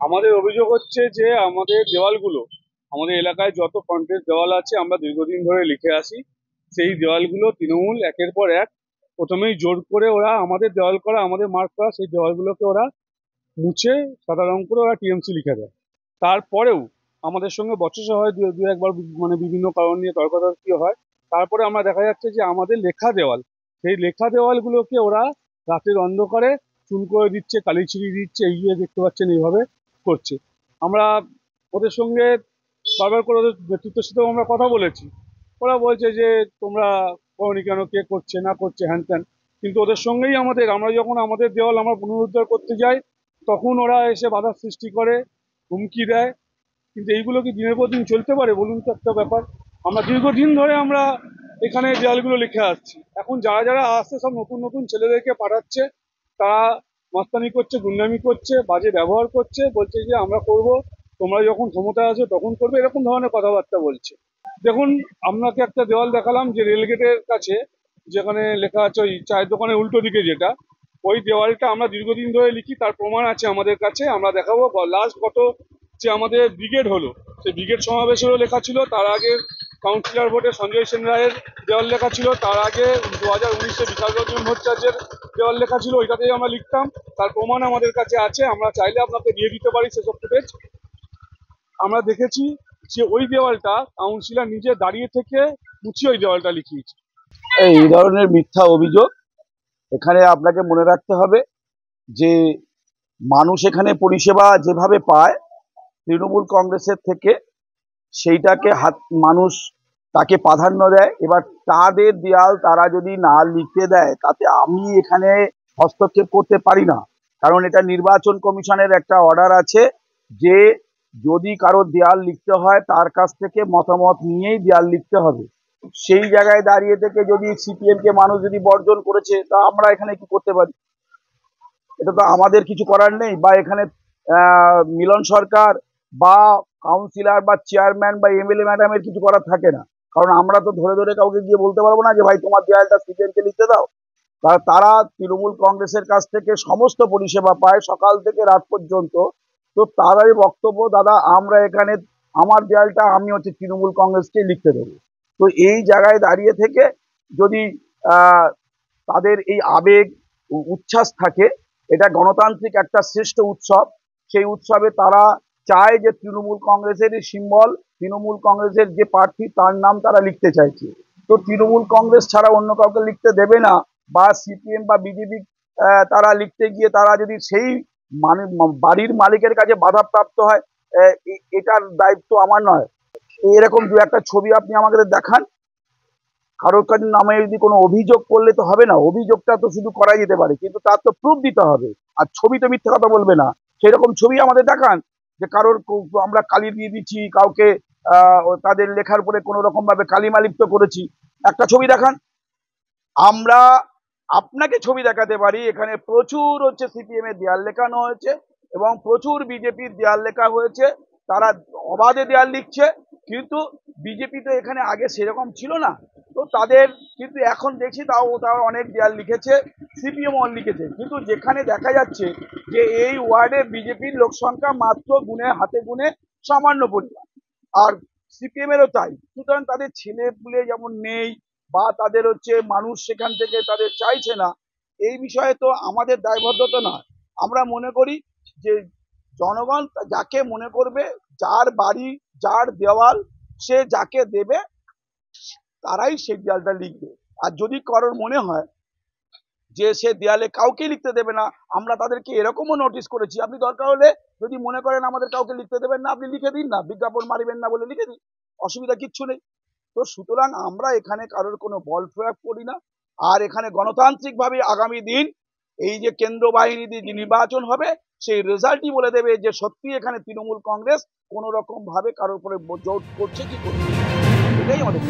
আমাদের অভিযোগ হচ্ছে যে আমাদের দেওয়ালগুলো, আমাদের এলাকায় যত ফ্রন্টেজ দেওয়াল আছে আমরা দীর্ঘদিন ধরে লিখে আসি, সেই দেওয়ালগুলো তৃণমূল একের পর এক প্রথমেই জোর করে ওরা আমাদের দেওয়াল করা, আমাদের মার্ক করা সেই দেওয়ালগুলোকে ওরা মুছে সাদা রং করে ওরা টিএমসি লিখে দেয়। তারপরেও আমাদের সঙ্গে বচসা হয়, দু দু একবার মানে বিভিন্ন কারণ নিয়ে তর্কাতর্কি হয়। তারপরে আমরা দেখা যাচ্ছে যে আমাদের লেখা দেওয়াল, সেই লেখা দেওয়ালগুলোকে ওরা রাতের অন্ধকারে চুন করে দিচ্ছে, কালি ছিড়িয়ে দিচ্ছে, এই যে দেখতে পাচ্ছেন এইভাবে করছে। আমরা ওদের সঙ্গে বারবার করে ওদের নেতৃত্বের সাথেও আমরা কথা বলেছি। ওরা বলছে যে তোমরা করনি কেন, কে করছে না করছে হ্যান ত্যান। কিন্তু ওদের সঙ্গেই আমরা যখন আমাদের দেওয়াল আমরা পুনরুদ্ধার করতে যাই তখন ওরা এসে বাধার সৃষ্টি করে, হুমকি দেয়। কিন্তু এইগুলো কি দিনের পর দিন চলতে পারে বলুন তো একটা ব্যাপার। আমরা দীর্ঘদিন ধরে আমরা এখানে দেওয়ালগুলো লিখে আসছি, এখন যারা যারা আসছে সব নতুন নতুন ছেলেদেরকে পাঠাচ্ছে, তারা মস্তানি করছে, গুন্ডামি করছে, বাজে ব্যবহার করছে, বলছে যে আমরা করব, তোমরা যখন ক্ষমতায় আসো তখন করবে, এরকম ধরনের কথাবার্তা বলছে। দেখুন, আপনাকে একটা দেওয়াল দেখালাম যে রেলগেটের কাছে যেখানে লেখা আছে ওই চায়ের দোকানের উল্টো দিকে যেটা, ওই দেওয়ালটা আমরা দীর্ঘদিন ধরে লিখি, তার প্রমাণ আছে আমাদের কাছে, আমরা দেখাবো। লাস্ট গত যে আমাদের ব্রিগেড হলো, সেই ব্রিগেড সমাবেশেরও লেখা ছিল, তার আগে কাউন্সিলর ভোটে সঞ্জয় সেন রায়ের দেওয়াল লেখা ছিল, তার আগে 2019-এ বিকাশ রঞ্জন ভট্টাচার্যের দেওয়াল লেখা ছিল, ওইটাতেই আমরা লিখতাম। তার প্রমাণ আমাদের কাছে আছে, আমরা চাইলে আপনাকে দিয়ে দিতে পারি সেসব ফুটেজ। আমরা দেখেছি যে ওই দেওয়ালটা কাউন্সিলর নিজে দাঁড়িয়ে থেকে মুছিয়ে ওই দেওয়ালটা লিখিয়েছে। এই ধরনের মিথ্যা অভিযোগ, এখানে আপনাকে মনে রাখতে হবে যে মানুষ এখানে পরিষেবা যেভাবে পায় তৃণমূল কংগ্রেসের থেকে, সেইটাকে মানুষ তাকে প্রাধান্য দেয়। এবার তাদের দেয়াল তারা যদি না লিখতে দেয় তাতে আমি এখানে হস্তক্ষেপ করতে পারি না, কারণ এটা নির্বাচন কমিশনের একটা অর্ডার আছে যে যদি কারো দেয়াল লিখতে হয় তার কাছ থেকে মতামত নিয়েই দেয়াল লিখতে হবে। সেই জায়গায় দাঁড়িয়ে থেকে যদি সিপিএম কে মানুষ যদি বর্জন করেছে, তা আমরা এখানে কি করতে পারি? এটা তো আমাদের কিছু করার নেই। বা এখানে মিলন সরকার বা কাউন্সিলর বা চেয়ারম্যান বা এমএলএ ম্যাডামের কিছু করার থাকে না, কারণ আমরা তো ধরে ধরে কাউকে গিয়ে বলতে পারবো না যে ভাই তোমার দেয়ালটা সিপিএম কে লিখতে দাও। তারা তৃণমূল কংগ্রেসের কাছ থেকে সমস্ত পরিষেবা পায় সকাল থেকে রাত পর্যন্ত। তো তারাই বক্তব্য, দাদা আমরা এখানে আমার দেয়ালটা আমি হচ্ছে তৃণমূল কংগ্রেসকে লিখতে দেবো। তো এই জায়গায় দাঁড়িয়ে থেকে যদি তাদের এই আবেগ উচ্ছ্বাস থাকে, এটা গণতান্ত্রিক একটা শ্রেষ্ঠ উৎসব, সেই উৎসবে তারা চায় যে তৃণমূল কংগ্রেসের সিম্বল, তৃণমূল কংগ্রেসের যে প্রার্থী তার নাম তারা লিখতে চাইছে। তো তৃণমূল কংগ্রেস ছাড়া অন্য কাউকে লিখতে দেবে না, বা সিপিএম বা বিজেপি তারা লিখতে গিয়ে তারা যদি সেই বাড়ির মালিকের কাছে বাধাপ্রাপ্ত হয়, এটার দায়িত্ব আমার নয়। এরকম দু একটা ছবি আপনি আমাকে দেখান, কারোর কাছে নামে যদি কোনো অভিযোগ করলে তো হবে না। অভিযোগটা তো শুধু করা যেতে পারে, কিন্তু তার তো প্রুফ দিতে হবে। আর ছবি তো মিথ্যে কথা বলবে না, সেরকম ছবি আমাদের দেখান যে কারোর আমরা কালি দিয়ে দিচ্ছি, কাউকে তাদের লেখার উপরে কোনো রকম ভাবে কালিমা লিপ্ত করেছি, একটা ছবি দেখান। আমরা আপনাকে ছবি দেখাতে পারি, এখানে প্রচুর হচ্ছে সিপিএম এর দেয়াল লেখানো হয়েছে এবং প্রচুর বিজেপির দেয়াল লেখা হয়েছে, তারা অবাধে দেয়াল লিখছে। কিন্তু বিজেপি তো এখানে আগে সেরকম ছিল না, তো তাদের কিন্তু এখন দেখছি তারা অনেক দেয়াল লিখেছে, সিপিএমও লিখেছে। কিন্তু যেখানে দেখা যাচ্ছে যে এই ওয়ার্ডে বিজেপির লোক সংখ্যা মাত্র হাতে গুনে সামান্য পরিমাণ, আর সিপিএম এরও তাই। সুতরাং তাদের ছেলে পুলে যেমন নেই, বা তাদের হচ্ছে মানুষ সেখান থেকে তাদের চাইছে না, এই বিষয়ে তো আমাদের দায়বদ্ধতা নয়। আমরা মনে করি যে জনগণ যাকে মনে করবে, যার বাড়ি যার দেওয়াল সে যাকে দেবে তারাই সেই দেয়ালটা লিখবে। আর যদি কারোর মনে হয় যে সে দেয়ালে কাউকে লিখতে দেবে না, আমরা তাদেরকে এরকমও নোটিশ করেছি, আপনি দরকার হলে যদি মনে করেন আমাদের কাউকে লিখতে দেবেন না, আপনি লিখে দিন না, বিজ্ঞাপন মারিবেন না বলে লিখে দিন, অসুবিধা কিচ্ছু নেই। তো সুতরাং আমরা এখানে কারোর কোনো বল প্রয়োগ করি না। আর এখানে গণতান্ত্রিক ভাবে আগামী দিন এই যে কেন্দ্র বাহিনী দিয়ে নির্বাচন হবে, সেই রেজাল্টই বলে দেবে যে সত্যি এখানে তৃণমূল কংগ্রেস কোন রকম ভাবে কারোর উপরে জোর করছে কি করছে। এটাই আমাদের।